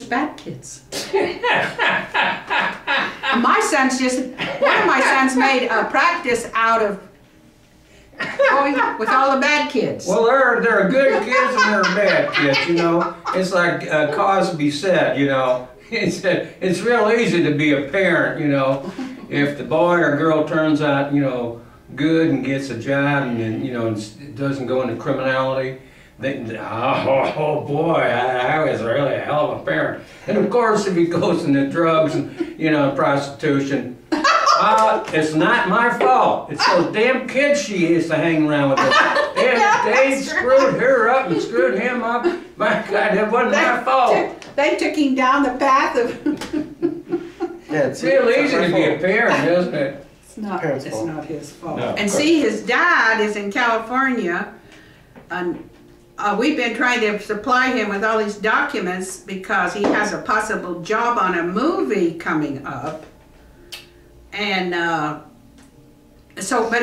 bad kids. My son's just, one of my sons made a practice out of going with all the bad kids. Well, there are good kids and there are bad kids, you know. It's like Cosby said, you know. It's real easy to be a parent, you know. If the boy or girl turns out, you know, good and gets a job and you know, doesn't go into criminality, oh boy, I was really a hell of a parent. And of course, if he goes into drugs and, you know, prostitution, it's not my fault. It's those damn kids she used to hang around with. They screwed her up and screwed him up. My God, it wasn't my fault. They took him down the path of... Yeah, it's real easy to be a parent, isn't it? It's not his fault. No, and see, his dad is in California, and we've been trying to supply him with all these documents because he has a possible job on a movie coming up. And but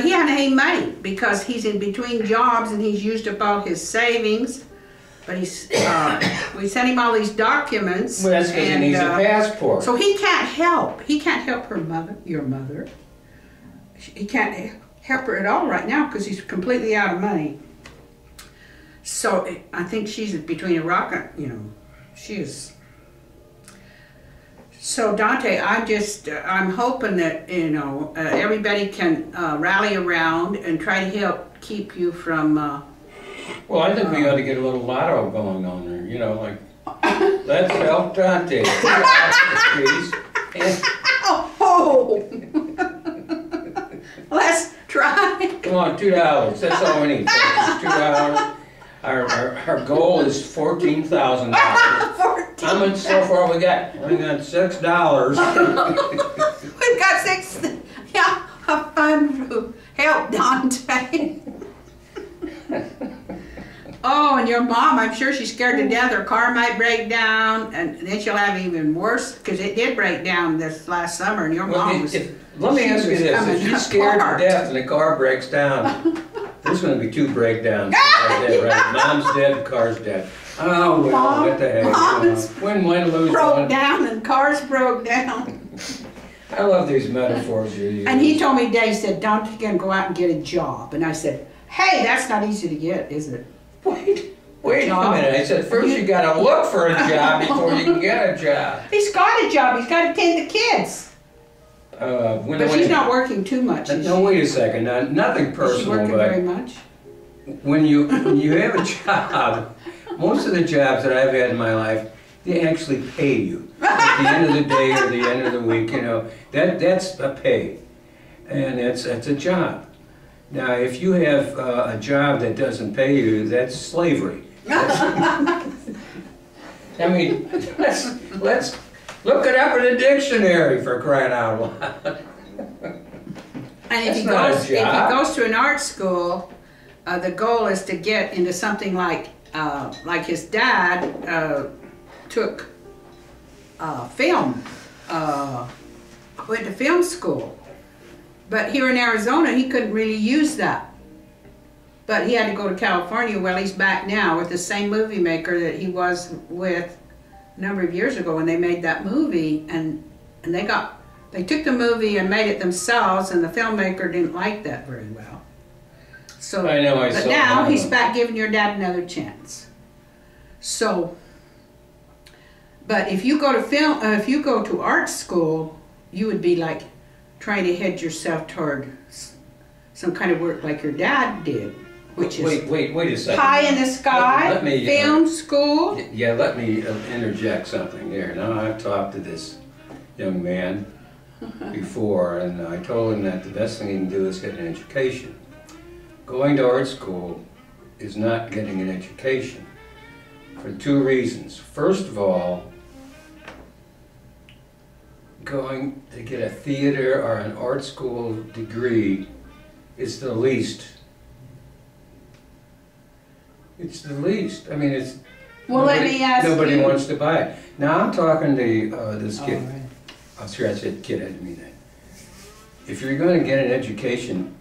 he hadn't any money because he's in between jobs and he's used up all his savings. But he's, we sent him all these documents. Well, that's because he needs a passport. So he can't help. He can't help her mother, your mother. He can't help her at all right now because he's completely out of money. So I think she's between a rock and, you know, she is. So Dante, I'm hoping that, you know, everybody can rally around and try to help keep you from... well, I think we ought to get a little lotto going on there, you know, like, let's help Dante. Oh! Let's try. Come on, $2. That's all we need. $2. Our goal is $14,000. How much so far we got? We got $6. We've got 6. Yeah, a fund to help Dante. Oh, and your mom, I'm sure she's scared to death. Her car might break down, and then she'll have even worse, because it did break down this last summer, and your mom was... Let me ask you this, if she's scared to death and the car breaks down, there's going to be 2 breakdowns. Right? Mom's dead, the car's dead. Oh, well, what the heck? Win, lose, broke down and cars broke down. I love these metaphors you use. And he told me, Dave said, Dante can go out and get a job. And I said, hey, that's not easy to get, is it? Wait a minute. I said, first you got to look for a job before you can get a job. He's got a job. He's got to tend the kids. But she's not working too much. No, wait a second. Now, nothing personal, she's working very much. When you have a job, most of the jobs that I've had in my life, they actually pay you at the end of the day or the end of the week. You know, that's a pay, and that's a job. Now, if you have a job that doesn't pay you, that's slavery. I mean, let's look it up in a dictionary, for crying out loud. And if he goes to an art school, the goal is to get into something like his dad took film, went to film school. But here in Arizona, he couldn't really use that. But he had to go to California. Well, he's back now with the same movie maker that he was with a number of years ago when they made that movie. And they took the movie and made it themselves, and the filmmaker didn't like that very well. So, I know. but now he's back giving your dad another chance. So, but if you go to if you go to art school, you would be like trying to head yourself toward some kind of work like your dad did, which is wait a second. Pie in the sky, let me, film school. Yeah, let me interject something there. Now, I've talked to this young man before, and I told him that the best thing he can do is get an education. Going to art school is not getting an education for 2 reasons. First of all, going to get a theater or an art school degree is the least. It's the least. I mean, it's well, nobody wants to buy it. Now I'm talking to this kid. Right. I'm sorry, I said kid. I didn't mean that. If you're going to get an education,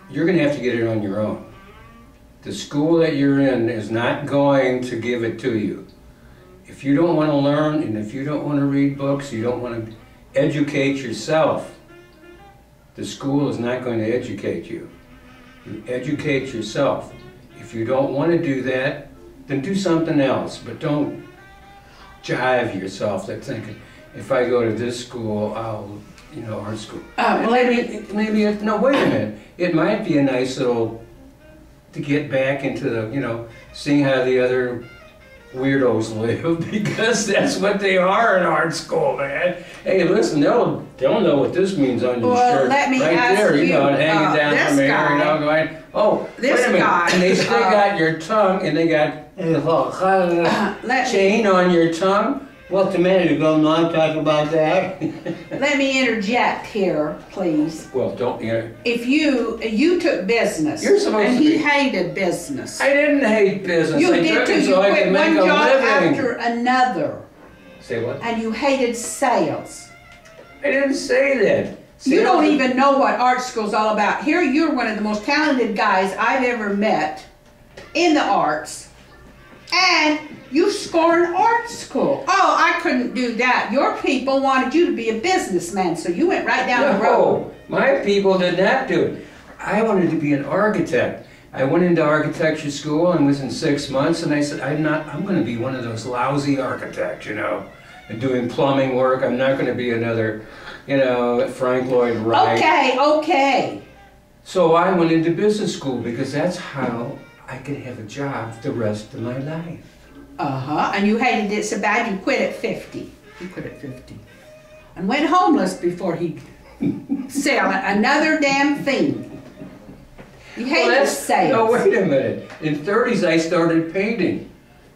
you're going to have to get it on your own. The school that you're in is not going to give it to you. if you don't want to learn, and if you don't want to read books, you don't want to educate yourself, the school is not going to educate you. You educate yourself. If you don't want to do that, then do something else, but don't jive yourself that thinking, if I go to this school, I'll, art school. No, wait a minute. It might be a nice little, to get back into the, seeing how the other weirdos live, because that's what they are in art school, man. Hey, listen, they'll know what this means on your shirt. Let me right ask there, you, and hang it down from here, going, oh, this wait a minute. guy, And they still got your tongue, and they got chain on your tongue. What's the matter? You go not talk about that? Let me interject here, please. Well, don't. If you took business, You're supposed and to he be. hated business. I didn't hate business. You I did took too. it You so I quit could one make a job living. after another, Say what? and you hated sales. I didn't say that. You don't Sales- even know what art school's all about. Here, you're one of the most talented guys I've ever met in the arts, and you scorn art school. Oh, I couldn't do that. Your people wanted you to be a businessman, so you went right down the road. No, my people did not do it. I wanted to be an architect. I went into architecture school and was in 6 months, and I said, I'm going to be one of those lousy architects, and doing plumbing work. I'm not going to be another, Frank Lloyd Wright. Okay. So I went into business school because that's how I could have a job the rest of my life. And you hated it so bad you quit at 50. You quit at 50. And went homeless before he sell another damn thing. You hated sales. No, wait a minute. In 30s I started painting.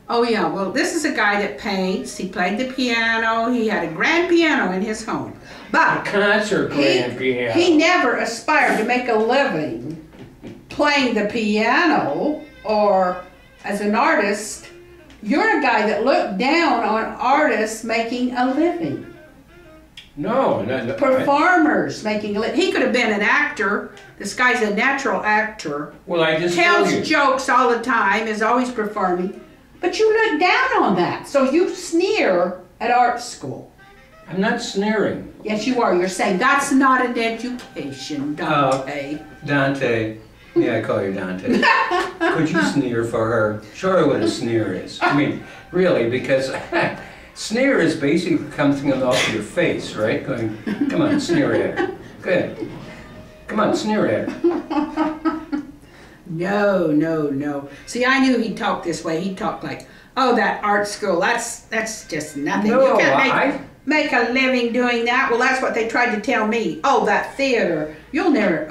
Oh yeah, well this is a guy that paints. He played the piano. He had a grand piano in his home. But Concert grand piano. he never aspired to make a living playing the piano or as an artist. You're a guy that looked down on artists making a living. No. Performers making a living. He could have been an actor. This guy's a natural actor. Well, I just told you. Tells jokes all the time, is always performing. But you look down on that. So you sneer at art school. I'm not sneering. Yes, you are. You're saying that's not an education, Dante. Dante. Yeah, I call you Dante. Could you sneer for her? Show her what a sneer is. I mean, really, because sneer is basically coming off your face, right? Going, come on, sneer at her. Good. Come on, sneer at her. No. See, I knew he'd talk this way. He'd talk like, oh, that art school, that's just nothing. No, you can't make a living doing that. Well, that's what they tried to tell me. Oh, that theater, you'll never,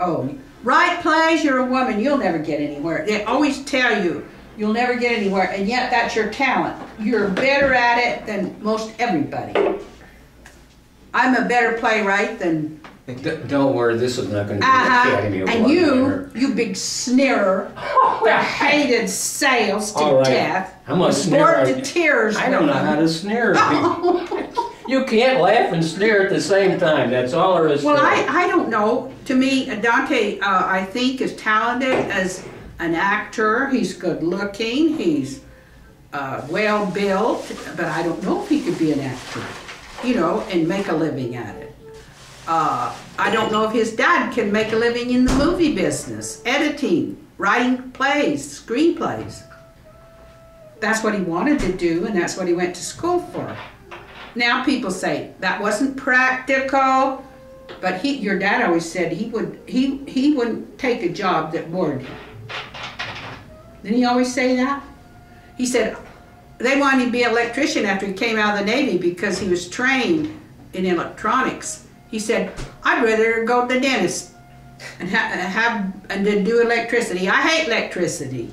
write plays, you're a woman, you'll never get anywhere. They always tell you, you'll never get anywhere, and yet that's your talent. You're better at it than most everybody. I'm a better playwright than... Don't worry, this is not going to be an Academy Award and winner. you big sneerer, that hated sales to death. I'm a sneer. Bored to tears. I don't know how to sneer at people. You can't laugh and sneer at the same time. That's all there is to it. Well, I don't know. To me, Dante, I think, is talented as an actor. He's good looking. He's well built. But I don't know if he could be an actor, and make a living at it. I don't know if his dad can make a living in the movie business, editing, writing plays, screenplays. That's what he wanted to do, and that's what he went to school for. Now people say that wasn't practical, but your dad always said he wouldn't take a job that bored him. Didn't he always say that? He said they wanted him to be an electrician after he came out of the Navy because he was trained in electronics. He said, I'd rather go to the dentist and to do electricity. I hate electricity.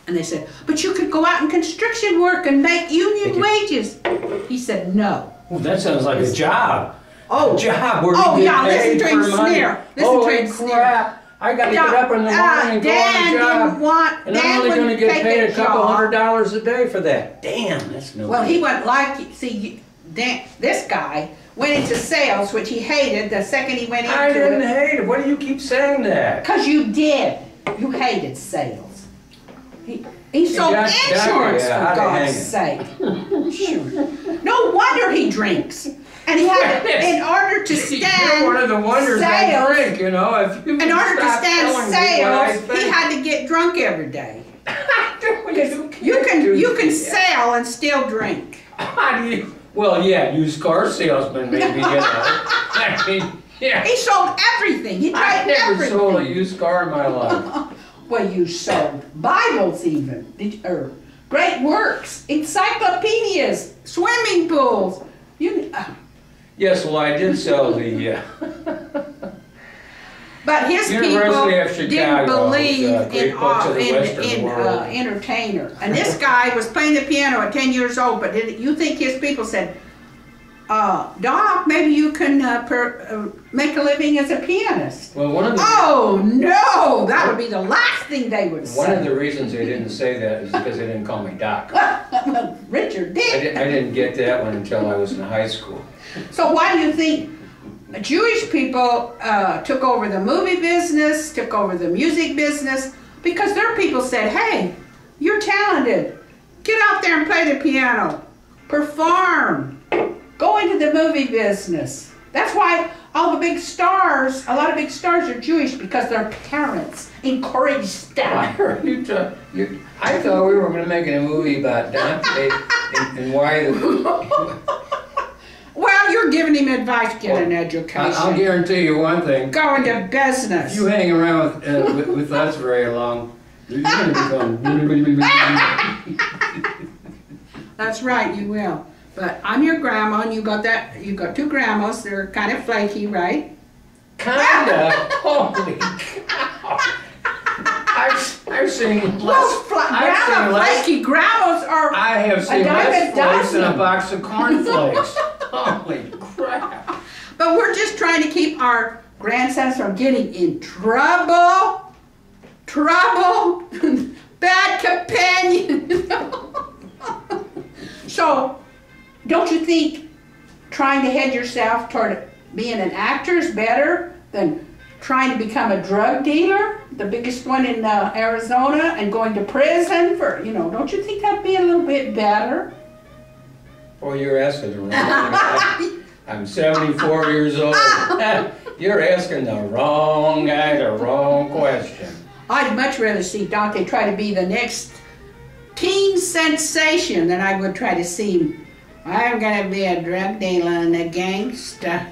And they said, but you could go out in construction work and make union wages. He said, no. Well, that sounds like a job. Oh, a job where you get paid for money. Holy crap. I got to get up in the morning and go on a job. And I'm only going to get paid a couple $100s a day for that. Damn, that's no Well, good. he wouldn't like it. See, this guy went into sales, which he hated the second he went into it. I didn't hate it. Why do you keep saying that? Because you did. You hated sales. He sold got insurance, yeah, for God's sake. No wonder he drinks. And he had, in order to stand You're one of the wonders I sales, drink, you know. If you in order to stop stand telling me what I sales, he think. had to get drunk every day. You You can sell and still drink. How do you? Well, yeah, used car salesman, maybe, you know. I mean, yeah. He sold everything. He tried I never everything. sold a used car in my life. Well, you sold Bibles even, or great works, encyclopedias, swimming pools. Yes, well, I did sell the But his University of people didn't Chicago, believe great books of the Western world. entertainer. And this guy was playing the piano at 10 years old, but you think his people said, Doc, maybe you can make a living as a pianist. Well, one of the Oh, no! That would be the last thing they would say. one of the reasons they didn't say that is because they didn't call me Doc. Well, Richard did. I didn't get that one until I was in high school. So why do you think Jewish people took over the movie business, took over the music business? Because their people said, hey, you're talented. Get out there and play the piano. Perform. Go into the movie business. That's why all the big stars, a lot of big stars are Jewish, because their parents encouraged them. I heard you talk. I thought we were going to make a movie about Dante and why the... Well, you're giving him advice, get an education. I'll guarantee you one thing. Go into business. If you hang around with us very long, you're going to become... That's right, you will. But I'm your grandma, and you got two grandmas. They're kind of flaky, right? Kinda. Holy cow. I've seen less. Flaky grandmas are. I have seen less dime a flakes than a dozen. box of cornflakes. Holy crap. But we're just trying to keep our grandsons from getting in trouble. Bad companion. So, don't you think trying to head yourself toward being an actor is better than trying to become a drug dealer, the biggest one in Arizona, and going to prison for, don't you think that'd be a little bit better? Well, you're asking the wrong thing. I'm 74 years old. You're asking the wrong guy the wrong question. I'd much rather see Dante try to be the next teen sensation than I would try to see him. I'm gonna be a drug dealer and a gangster.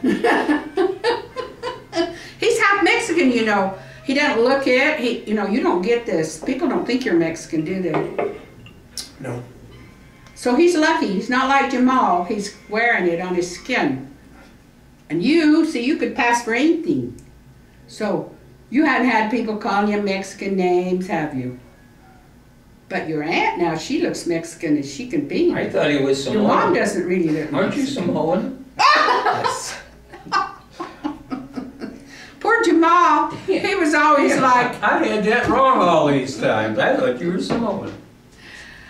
He's half Mexican, He doesn't look it. You don't get this. People don't think you're Mexican, do they? No. So he's lucky. He's not like Jamal. He's wearing it on his skin. And you could pass for anything. So you haven't had people calling you Mexican names, have you? But your aunt now, she looks Mexican as she can be. I thought he was Samoan. Your mom doesn't really look Aren't you Mexican. Samoan? Yes. Poor Jamal. He was always like... I had that wrong all these times. I thought you were Samoan.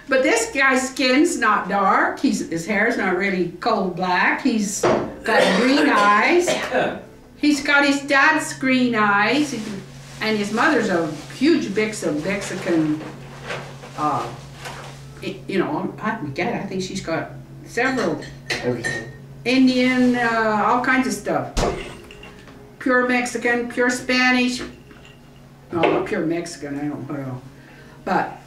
But this guy's skin's not dark. His hair's not really coal black. He's got green eyes. He's got his dad's green eyes. And his mother's a huge mix of Mexican... I think she's got several Indian, all kinds of stuff. Pure Mexican, pure Spanish. No, not pure Mexican, I don't know. But,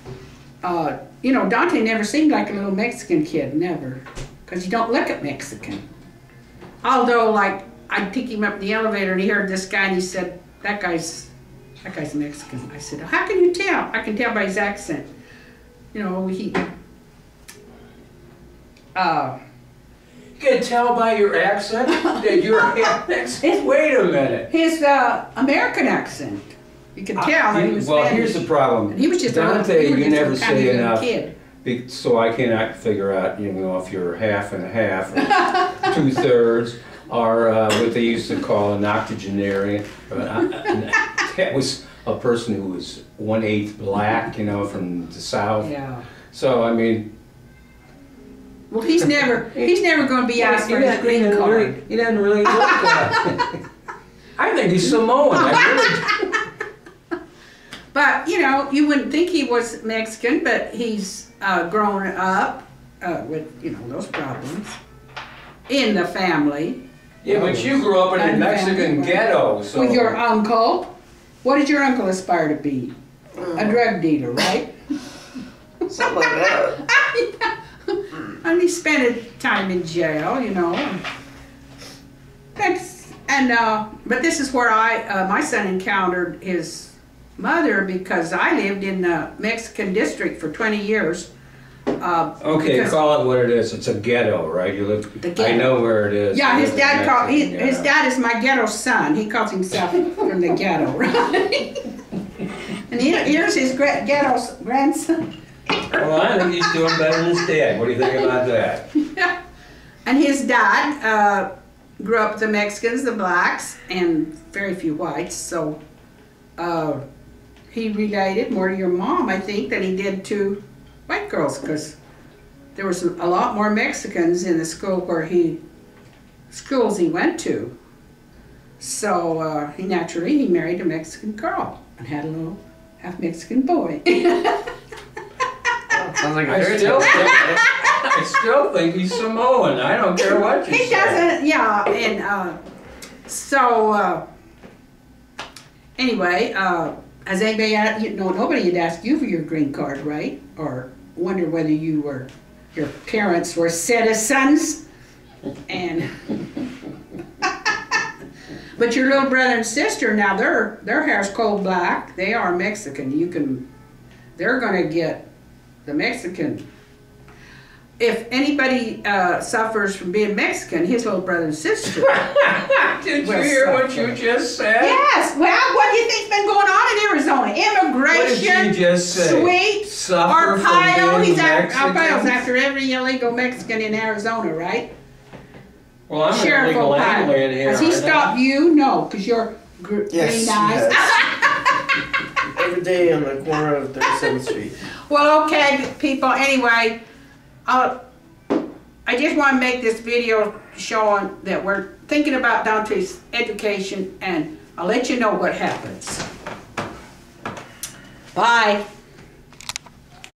Dante never seemed like a little Mexican kid, never. Because you don't look at Mexican. Although, I'd pick him up in the elevator and he heard this guy and he said, that guy's Mexican. I said, how can you tell? I can tell by his accent. You can tell by your accent that you're half Mexican. Wait a minute. His American accent. You can tell that he was Well, Spanish. here's the problem. And he was just Dante, you never kind say of a enough. kid. So I cannot figure out, if you're half and a half, or 2/3, or what they used to call an octogenarian. That was a person who was 1/8 black, from the South. Yeah. So I mean. Well, he's never going to be asked for his green card. He doesn't really look that. I think he's Samoan. But, you know, you wouldn't think he was Mexican, but he's grown up with, you know, those problems in the family. Yeah, but you grew up in a Mexican ghetto, so... With your uncle. What did your uncle aspire to be? A drug dealer, right? Something like that. And he spent time in jail, you know. But this is where my son encountered his mother, because I lived in the Mexican district for 20 years. Okay, call it what it is. It's a ghetto, right? You live. I know where it is. Yeah, his dad is my ghetto son. He calls himself from the ghetto, right? And here's his ghetto grandson. Well, I think he's doing better than his dad. What do you think about that? Yeah. And his dad grew up with the Mexicans, the blacks, and very few whites. So he related more to your mom, I think, than he did to white girls, because there was a lot more Mexicans in the school schools he went to. So he married a Mexican girl and had a little half Mexican boy. Sounds like a I still think he's Samoan. I don't care what you say. He doesn't, yeah. And anyway, has anybody, nobody had asked you for your green card, right? Or wonder whether your parents were citizens. And but your little brother and sister, now their hair's coal black. They are Mexican. They're gonna get the Mexican. If anybody suffers from being Mexican, his little brother and sister. Did you hear what you just said? Yes. Well, what do you think's been going on in Arizona? Immigration. What did you just say? Sweet. Suffer Arpaio. from being Arpaio's after every illegal Mexican in Arizona, right? Well, I'm Sheriff an illegal alien here. Has he stopped you? No, because you're Yes, green eyes. yes. Every day on the corner of 37th Street. Well, okay, people. Anyway, I just want to make this video showing that we're thinking about Dante's education, and I'll let you know what happens. Bye.